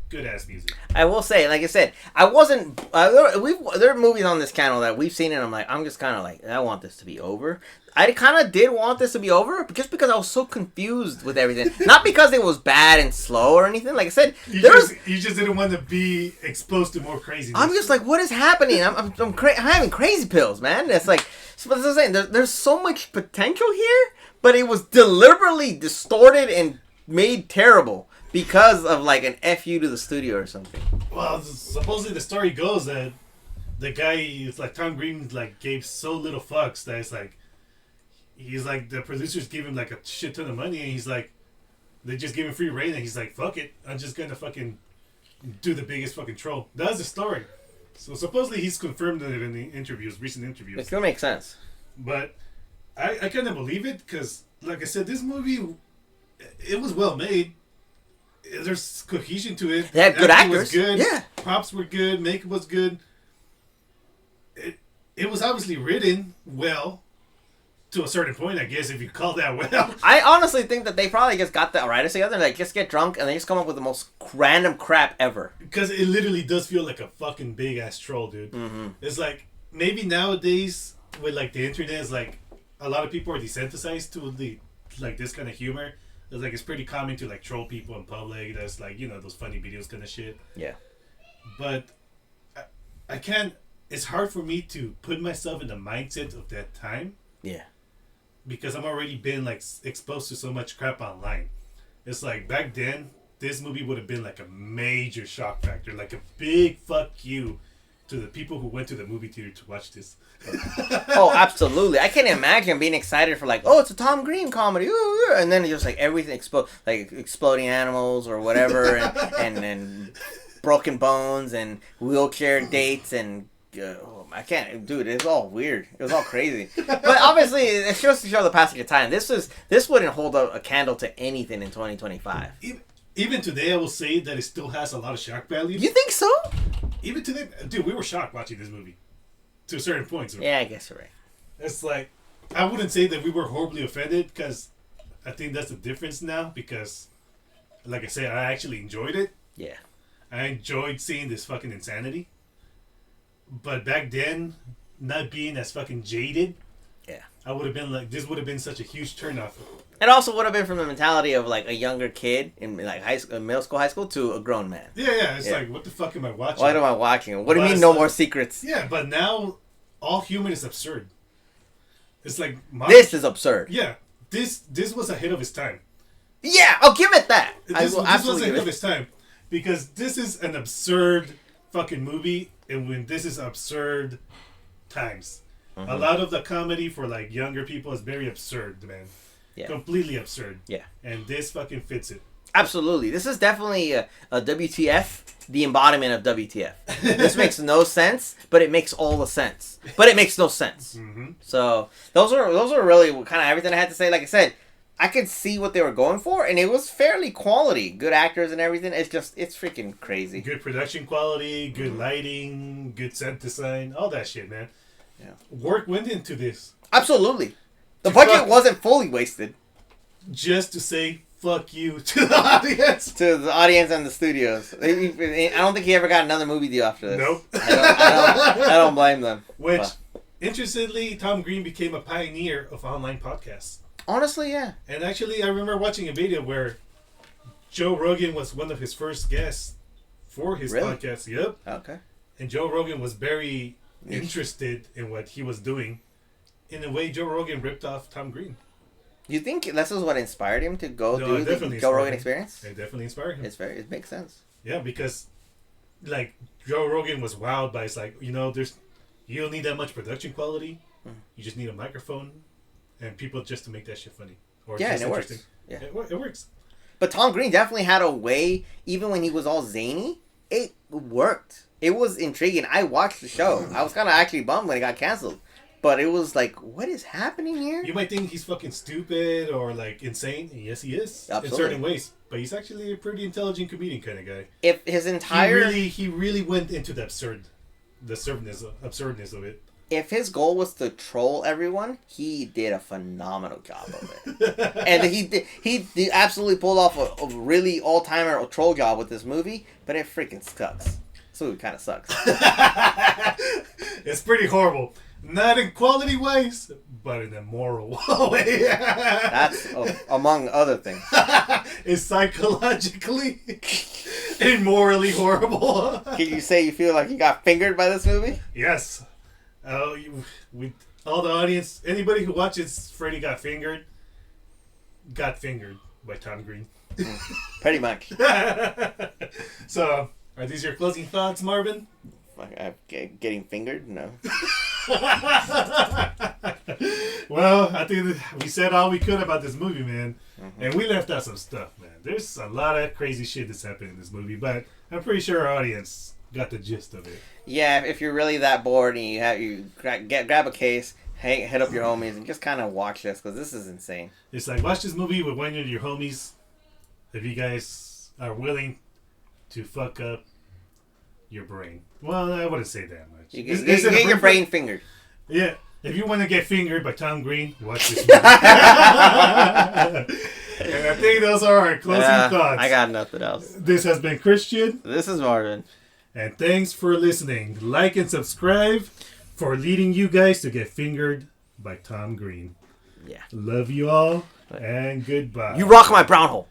good ass music. I will say, like I said, I wasn't. There are movies on this channel that we've seen, and I'm just kind of like, I want this to be over. I kind of did want this to be over, just because I was so confused with everything. Not because it was bad and slow or anything. Like I said, you just didn't want to be exposed to more craziness. I'm just like, what is happening? I'm having crazy pills, man. It's like, but I'm saying, there's so much potential here, but it was deliberately distorted and made terrible because of like an FU to the studio or something. Well, supposedly the story goes that the guy, it's like Tom Green, like gave so little fucks that it's like, he's like, the producers give him like a shit ton of money, and he's like, they just give him free reign, and he's like, fuck it, I'm just gonna fucking do the biggest fucking troll. That's the story. So supposedly he's confirmed it in the interviews, recent interviews. It still makes sense. But I kind of believe it, because like I said, this movie, it was well made. There's cohesion to it. They had good actors. Was good. Yeah. Props were good. Makeup was good. It was obviously written well. To a certain point, I guess, if you call that well. I honestly think that they probably just got the writers together and like just get drunk and they just come up with the most random crap ever. Because it literally does feel like a fucking big ass troll, dude. Mm-hmm. It's like, maybe nowadays with like the internet, it's like a lot of people are desensitized to the like this kind of humor. It's like, it's pretty common to like troll people in public. That's like, you know, those funny videos kind of shit. Yeah. But I can't. It's hard for me to put myself in the mindset of that time. Yeah. Because I'm already been like exposed to so much crap online. It's like back then, this movie would have been like a major shock factor, like a big fuck you to the people who went to the movie theater to watch this. Oh, absolutely! I can't imagine being excited for like, oh, it's a Tom Green comedy, ooh, and then just like everything like exploding animals or whatever, and broken bones and wheelchair dates and. I can't, dude. It's all weird. It was all crazy. But obviously, it shows to show the passage of time. This wouldn't hold a candle to anything in 2025. Even today, I will say that it still has a lot of shock value. You think so? Even today, dude, we were shocked watching this movie to a certain point. So yeah, I guess you're right. It's like, I wouldn't say that we were horribly offended, because I think that's the difference now. Because, like I said, I actually enjoyed it. Yeah, I enjoyed seeing this fucking insanity. But back then, not being as fucking jaded, yeah, I would have been like, this would have been such a huge turnoff. It also would have been from the mentality of like a younger kid in like middle school, high school, to a grown man. Yeah. It's like, what the fuck am I watching? What am I watching? What do you mean, no more secrets? Yeah, but now all humor is absurd. It's like this is absurd. Yeah, this was ahead of its time. Yeah, I'll give it that. This was ahead of its time, because this is an absurd fucking movie. And when this is absurd times. Mm-hmm. A lot of the comedy for like younger people is very absurd, man. Yeah. Completely absurd. Yeah. And this fucking fits it. Absolutely. This is definitely a WTF, the embodiment of WTF. This makes no sense, but it makes all the sense. But it makes no sense. Mm-hmm. So those are really kind of everything I had to say. Like I said, I could see what they were going for, and it was fairly quality. Good actors and everything. It's freaking crazy. Good production quality, good lighting, good set design, all that shit, man. Yeah. Work went into this. Absolutely. The budget wasn't fully wasted. Just to say fuck you to the audience. To the audience and the studios. I don't think he ever got another movie deal after this. Nope. I don't blame them. Which, interestingly, Tom Green became a pioneer of online podcasts. Honestly, yeah. And actually, I remember watching a video where Joe Rogan was one of his first guests for his podcast. Yep. Okay. And Joe Rogan was very interested in what he was doing. In a way, Joe Rogan ripped off Tom Green. You think this is what inspired him to go do the Joe Rogan experience? It definitely inspired him. It makes sense. Yeah, because like Joe Rogan was wowed by, it's like, you know, you don't need that much production quality. You just need a microphone and people just to make that shit funny. Or yeah, just and it works. Yeah, it works. But Tom Green definitely had a way, even when he was all zany, it worked. it was intriguing. I watched the show. I was kind of actually bummed when it got canceled. But it was like, what is happening here? You might think he's fucking stupid or like insane. Yes, he is. Absolutely. In certain ways. But he's actually a pretty intelligent comedian kind of guy. If his entire... He really went into the absurdness of it. If his goal was to troll everyone, he did a phenomenal job of it. And he absolutely pulled off a really all-timer troll job with this movie, but it freaking sucks. This movie kind of sucks. It's pretty horrible. Not in quality ways, but in a moral way. That's among other things. It's psychologically and morally horrible. Can you say you feel like you got fingered by this movie? Yes. With all the audience, anybody who watches Freddy Got Fingered by Tom Green. Pretty much. So, are these your closing thoughts, Marvin? Getting fingered? No. Well, I think we said all we could about this movie, man. Mm-hmm. And we left out some stuff, man. There's a lot of crazy shit that's happened in this movie, but I'm pretty sure our audience got the gist of it. Yeah, if you're really that bored and you grab a case, hit up your homies, and just kind of watch this, because this is insane. It's like, watch this movie with one of your homies if you guys are willing to fuck up your brain. Well, I wouldn't say that much. Get your brain fingered. Yeah. If you want to get fingered by Tom Green, watch this movie. And I think those are our closing thoughts. I got nothing else. This has been Christian. This is Marvin. And thanks for listening. Like and subscribe for leading you guys to get fingered by Tom Green. Yeah. Love you all, and goodbye. You rock my brown hole.